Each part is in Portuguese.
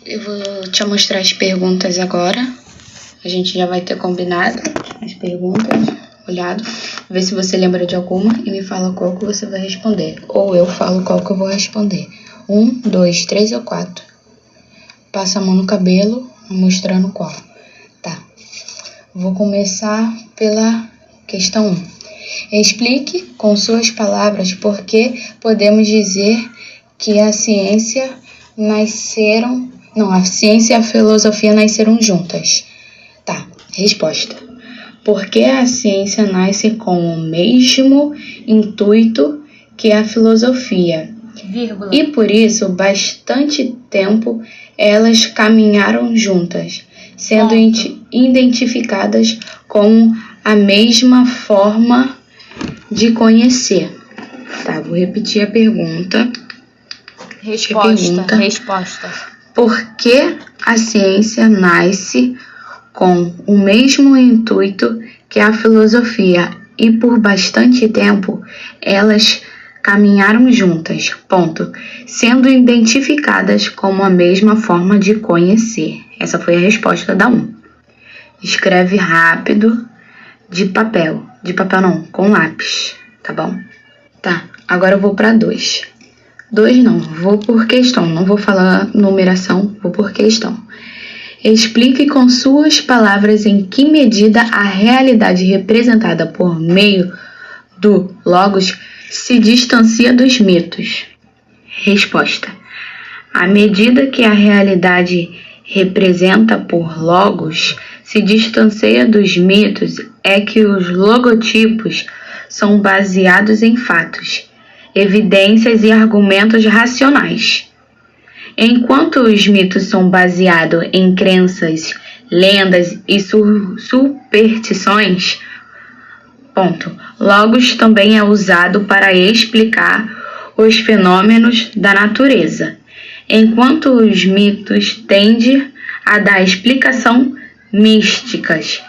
Eu vou te mostrar as perguntas agora. A gente já vai ter combinado as perguntas, olhado, ver se você lembra de alguma e me fala qual que você vai responder. Ou eu falo qual que eu vou responder. 1, 2, 3 ou 4. Passa a mão no cabelo, mostrando qual. Tá. Vou começar pela questão 1. Explique com suas palavras por que podemos dizer que a ciência e a filosofia nasceram juntas. Tá, resposta. Porque a ciência nasce com o mesmo intuito que a filosofia. Vírgula. E por isso, bastante tempo, elas caminharam juntas, sendo identificadas com a mesma forma de conhecer. Tá, vou repetir a pergunta. Resposta. Por que a ciência nasce com o mesmo intuito que a filosofia e por bastante tempo elas caminharam juntas, sendo identificadas como a mesma forma de conhecer? Essa foi a resposta da 1. Escreve rápido, com lápis, tá bom? Tá, agora eu vou para 2. 2 não, vou por questão, não vou falar numeração, vou por questão. Explique com suas palavras em que medida a realidade representada por meio do logos se distancia dos mitos. Resposta. À medida que a realidade representa por logos se distancia dos mitos, é que os logotipos são baseados em fatos, evidências e argumentos racionais. Enquanto os mitos são baseados em crenças, lendas e superstições, logos também é usado para explicar os fenômenos da natureza, enquanto os mitos tendem a dar explicação místicas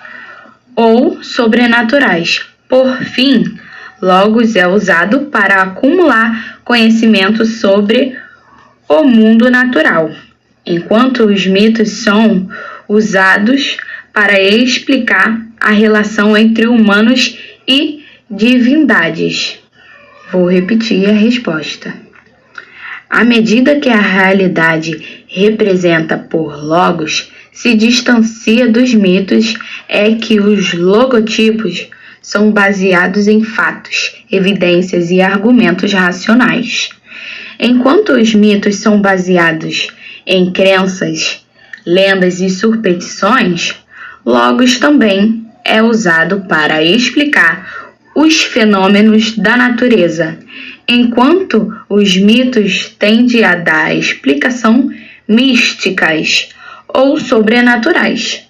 ou sobrenaturais. Por fim, logos é usado para acumular conhecimento sobre o mundo natural, enquanto os mitos são usados para explicar a relação entre humanos e divindades. Vou repetir a resposta. À medida que a realidade representa por logos se distancia dos mitos, é que os logotipos são baseados em fatos, evidências e argumentos racionais. Enquanto os mitos são baseados em crenças, lendas e superstições, logos também é usado para explicar os fenômenos da natureza, enquanto os mitos tendem a dar explicação místicas ou sobrenaturais.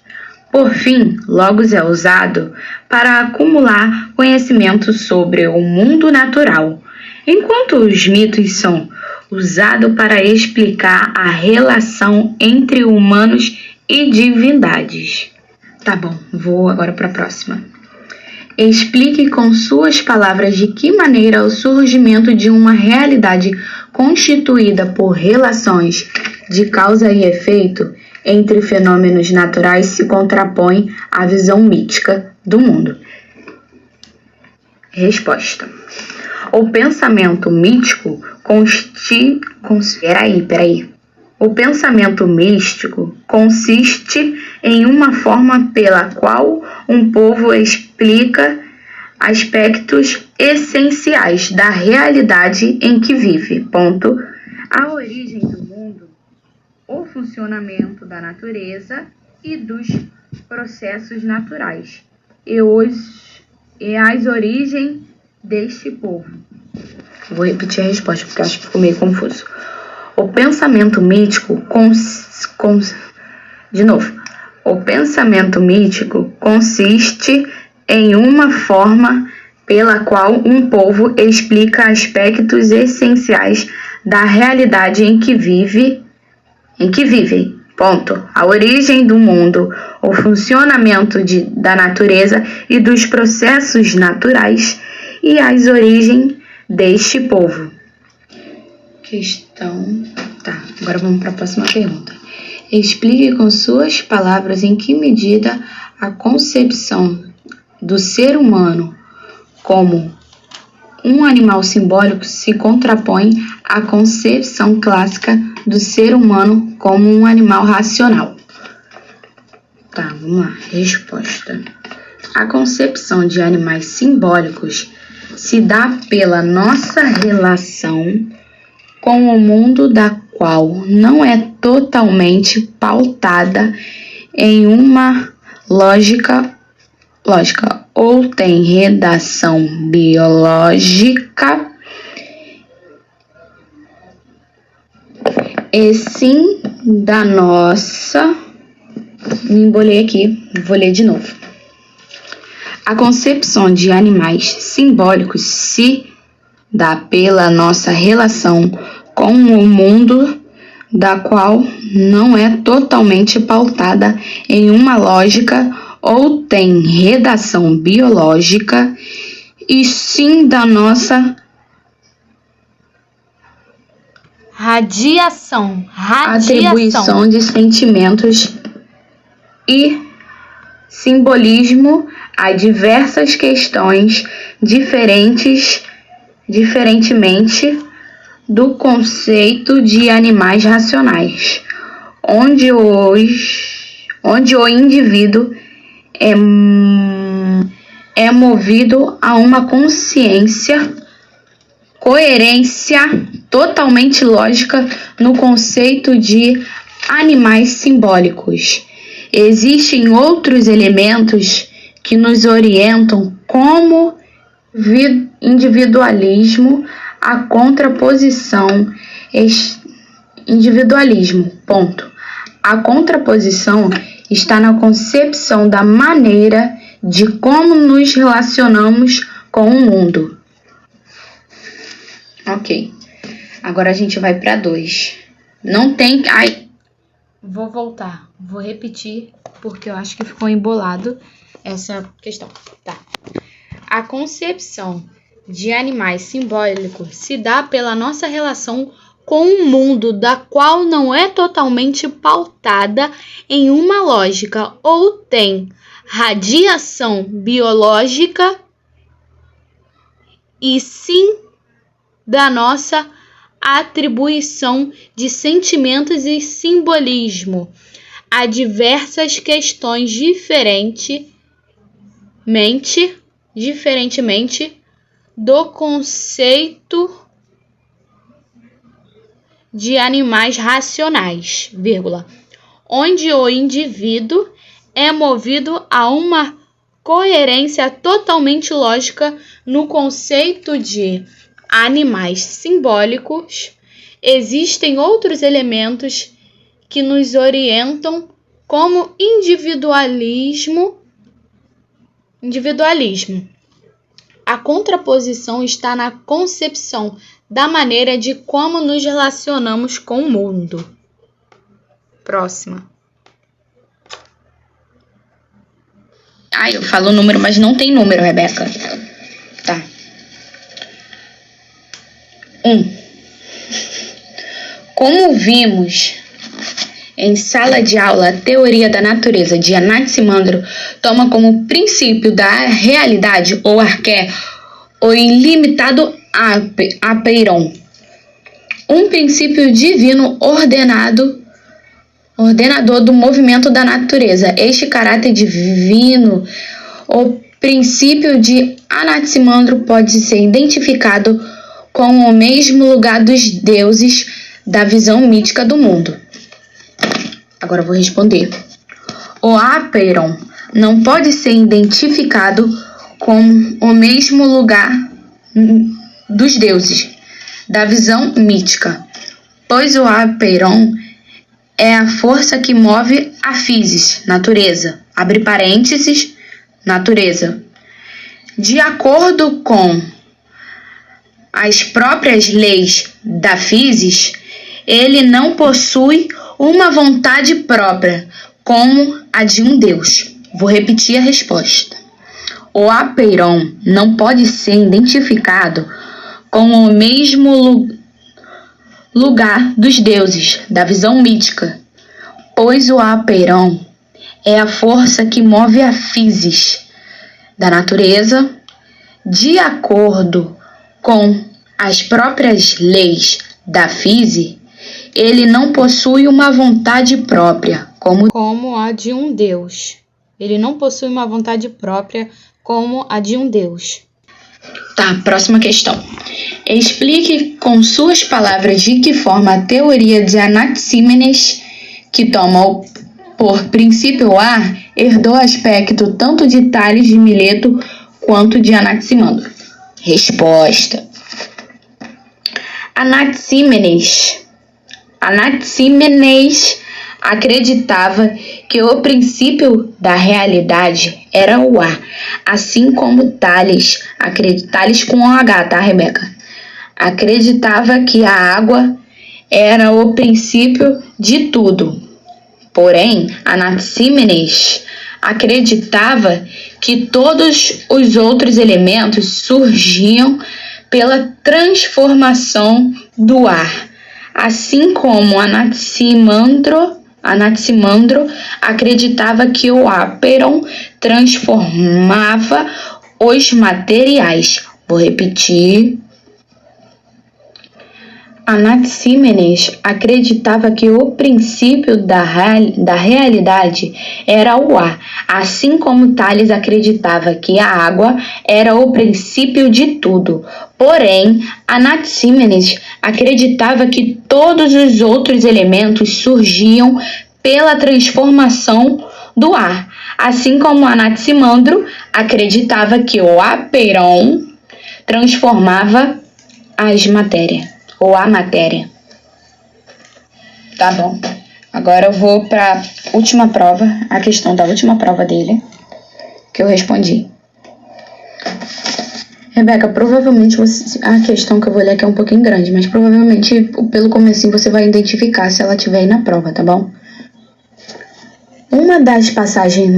Por fim, logos é usado para acumular conhecimento sobre o mundo natural, enquanto os mitos são usados para explicar a relação entre humanos e divindades. Tá bom, vou agora para a próxima. Explique com suas palavras de que maneira o surgimento de uma realidade constituída por relações de causa e efeito entre fenômenos naturais se contrapõe à visão mítica do mundo. Resposta. O pensamento místico O pensamento místico consiste em uma forma pela qual um povo explica aspectos essenciais da realidade em que vive. A origem do mundo, o funcionamento da natureza e dos processos naturais e as origens deste povo. Vou repetir a resposta porque acho que ficou meio confuso. O pensamento mítico O pensamento mítico consiste em uma forma pela qual um povo explica aspectos essenciais da realidade em que vive. A origem do mundo, o funcionamento da natureza e dos processos naturais e as origens deste povo. Questão Então, tá. Agora vamos para a próxima pergunta. Explique com suas palavras em que medida a concepção do ser humano como um animal simbólico se contrapõe à concepção clássica do ser humano como um animal racional. Tá, vamos lá. Resposta. A concepção de animais simbólicos se dá pela nossa relação com o mundo, da qual não é totalmente pautada em uma lógica ou tem redação biológica, e sim da nossa... Me embolei aqui, vou ler de novo. A concepção de animais simbólicos se dá pela nossa relação com o mundo, da qual não é totalmente pautada em uma lógica ou tem redação biológica, e sim da nossa radiação. Atribuição de sentimentos e simbolismo a diversas questões diferentemente do conceito de animais racionais, onde o indivíduo é movido a uma coerência totalmente lógica no conceito de animais simbólicos. Existem outros elementos que nos orientam, como individualismo, a contraposição, individualismo, ponto. A contraposição está na concepção da maneira de como nos relacionamos com o mundo. Ok. Agora a gente vai para 2. Não tem... Vou voltar. Vou repetir, porque eu acho que ficou embolado essa questão. Tá. A concepção de animais simbólicos se dá pela nossa relação com um mundo, da qual não é totalmente pautada em uma lógica ou tem radiação biológica, e sim da nossa atribuição de sentimentos e simbolismo a diversas questões diferentemente do conceito de animais racionais, onde o indivíduo é movido a uma coerência totalmente lógica no conceito de animais simbólicos. Existem outros elementos que nos orientam, como individualismo. A contraposição está na concepção da maneira de como nos relacionamos com o mundo. Próxima. Eu falo o número, mas não tem número, Rebeca. Tá. 1. Como vimos em sala de aula, a teoria da natureza de Anaximandro toma como princípio da realidade ou arqué o ilimitado apeiron, um princípio divino ordenador do movimento da natureza. Este caráter divino, o princípio de Anaximandro, pode ser identificado com o mesmo lugar dos deuses da visão mítica do mundo. Agora eu vou responder. O apeiron não pode ser identificado com o mesmo lugar dos deuses da visão mítica, pois o apeiron é a força que move a physis, natureza, abre parênteses, natureza. De acordo com as próprias leis da physis, ele não possui uma vontade própria, como a de um deus. Vou repetir a resposta. O apeiron não pode ser identificado com o mesmo lugar dos deuses, da visão mítica, pois o Apeirão é a força que move a physis da natureza. De acordo com as próprias leis da physis, ele não possui uma vontade própria, como a de um Deus. Ele não possui uma vontade própria como a de um Deus. Tá, próxima questão. Explique com suas palavras de que forma a teoria de Anaxímenes, que toma por princípio o ar, herdou aspecto tanto de Tales de Mileto quanto de Anaximandro. Resposta. Anaxímenes acreditava que o princípio da realidade era o ar, assim como Tales com H, tá, Rebeca? Acreditava que a água era o princípio de tudo. Porém, Anaxímenes acreditava que todos os outros elementos surgiam pela transformação do ar, assim como Anaximandro acreditava que o Apeirão transformava os materiais. Vou repetir. Anaxímenes acreditava que o princípio da realidade era o ar, assim como Tales acreditava que a água era o princípio de tudo. Porém, Anaxímenes acreditava que todos os outros elementos surgiam pela transformação do ar, assim como Anaximandro acreditava que o Apeirão transformava as matérias. Ou a matéria. Tá bom. Agora eu vou para última prova, a questão da última prova dele, que eu respondi. Rebeca, provavelmente a questão que eu vou ler aqui é um pouquinho grande, mas provavelmente pelo comecinho você vai identificar se ela estiver aí na prova, tá bom? Uma das passagens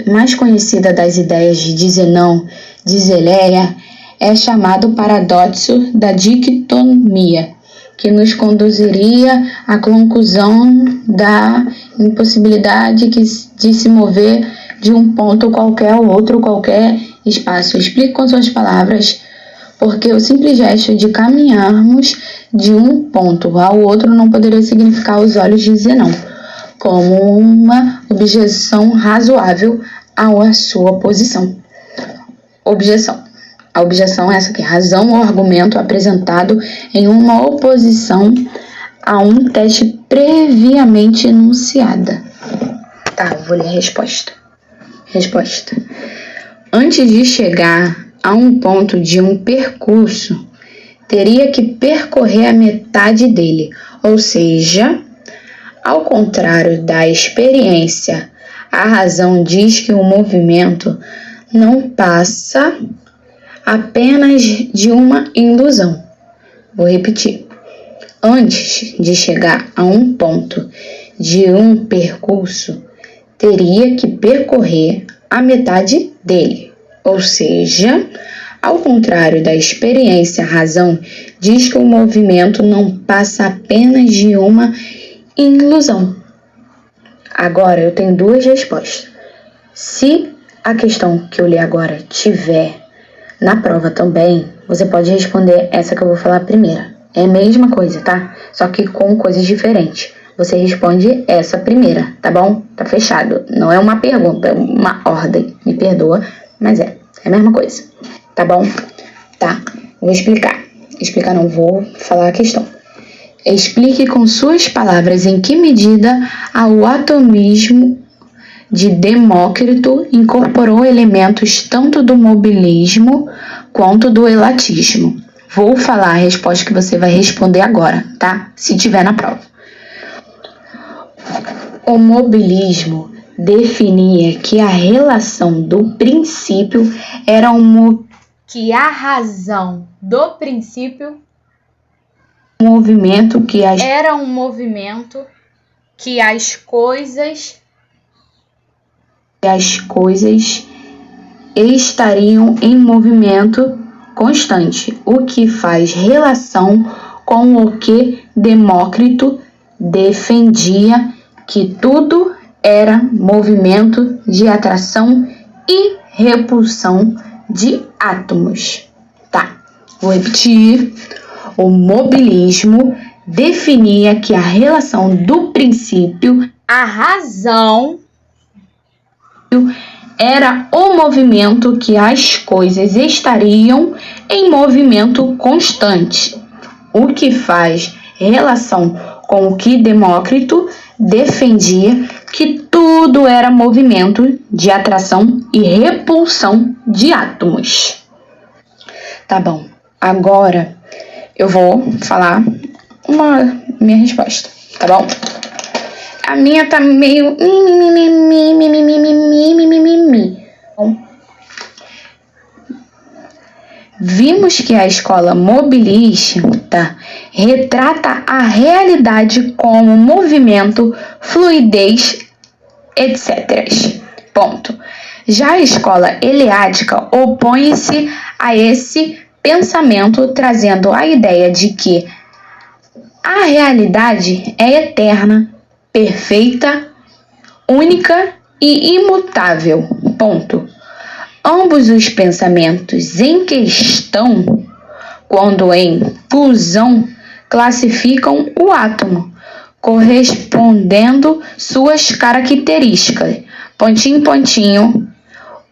mais conhecidas das ideias de Zenão de Zeleia é chamado paradoxo da dicotomia, que nos conduziria à conclusão da impossibilidade de se mover de um ponto qualquer ao outro qualquer espaço. Explique com suas palavras porque o simples gesto de caminharmos de um ponto ao outro não poderia significar aos olhos de Zenão como uma objeção razoável à sua posição. Objeção. A objeção é essa aqui, razão ou argumento apresentado em uma oposição a um teste previamente enunciada. Tá, vou ler a resposta. Resposta. Antes de chegar a um ponto de um percurso, teria que percorrer a metade dele, ou seja, ao contrário da experiência, a razão diz que o movimento não passa apenas de uma ilusão. Vou repetir. Antes de chegar a um ponto de um percurso, teria que percorrer a metade dele. Ou seja, ao contrário da experiência, a razão diz que o movimento não passa apenas de uma ilusão. Agora, eu tenho duas respostas. Se a questão que eu li agora tiver na prova também, você pode responder essa que eu vou falar primeiro. É a mesma coisa, tá? Só que com coisas diferentes. Você responde essa primeira, tá bom? Tá fechado. Não é uma pergunta, é uma ordem. Me perdoa, mas é a mesma coisa. Tá bom? Tá. Vou explicar. Vou falar a questão. Explique com suas palavras em que medida o atomismo de Demócrito incorporou elementos tanto do mobilismo quanto do elatismo. Vou falar a resposta que você vai responder agora, tá? Se tiver na prova. O mobilismo definia que a relação do princípio era que a razão do princípio era um movimento que as coisas estariam em movimento constante, o que faz relação com o que Demócrito defendia que tudo era movimento de atração e repulsão de átomos. Tá, vou repetir. O mobilismo definia que a relação do princípio, a razão, era o movimento que as coisas estariam em movimento constante, o que faz relação com o que Demócrito defendia que tudo era movimento de atração e repulsão de átomos. Tá bom, agora eu vou falar minha resposta, tá bom? A minha tá meio Bom, vimos que a escola mobilista retrata a realidade como movimento, fluidez, etc. Ponto. Já a escola eleática opõe-se a esse pensamento, trazendo a ideia de que a realidade é eterna, perfeita, única e imutável. Ponto. Ambos os pensamentos em questão, quando em fusão, classificam o átomo, correspondendo suas características. Pontinho, pontinho.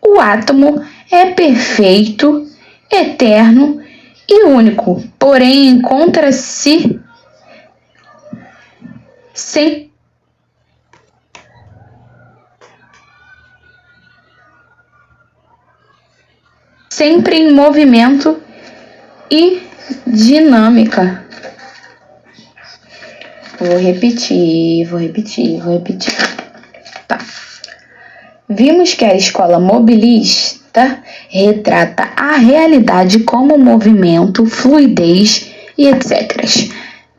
O átomo é perfeito, eterno e único, porém encontra-se sempre em movimento e dinâmica. Vou repetir. Tá. Vimos que a escola mobilista retrata a realidade como movimento, fluidez e etc.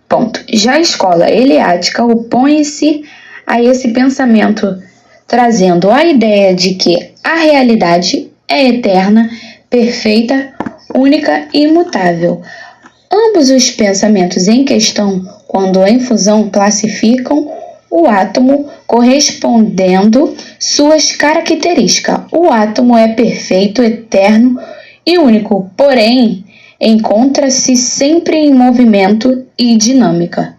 Ponto. Já a escola eleática opõe-se a esse pensamento, trazendo a ideia de que a realidade é eterna, perfeita, única e imutável. Ambos os pensamentos em questão, quando em fusão, classificam o átomo correspondendo suas características. O átomo é perfeito, eterno e único, porém encontra-se sempre em movimento e dinâmica.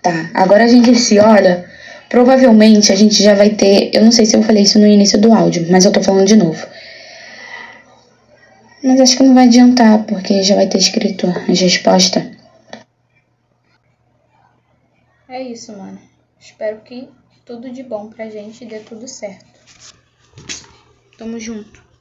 Tá, agora a gente se olha, provavelmente a gente já vai ter, eu não sei se eu falei isso no início do áudio, mas eu tô falando de novo. Mas acho que não vai adiantar, porque já vai ter escrito a resposta. É isso, mano. Espero que tudo de bom pra gente dê tudo certo. Tamo junto.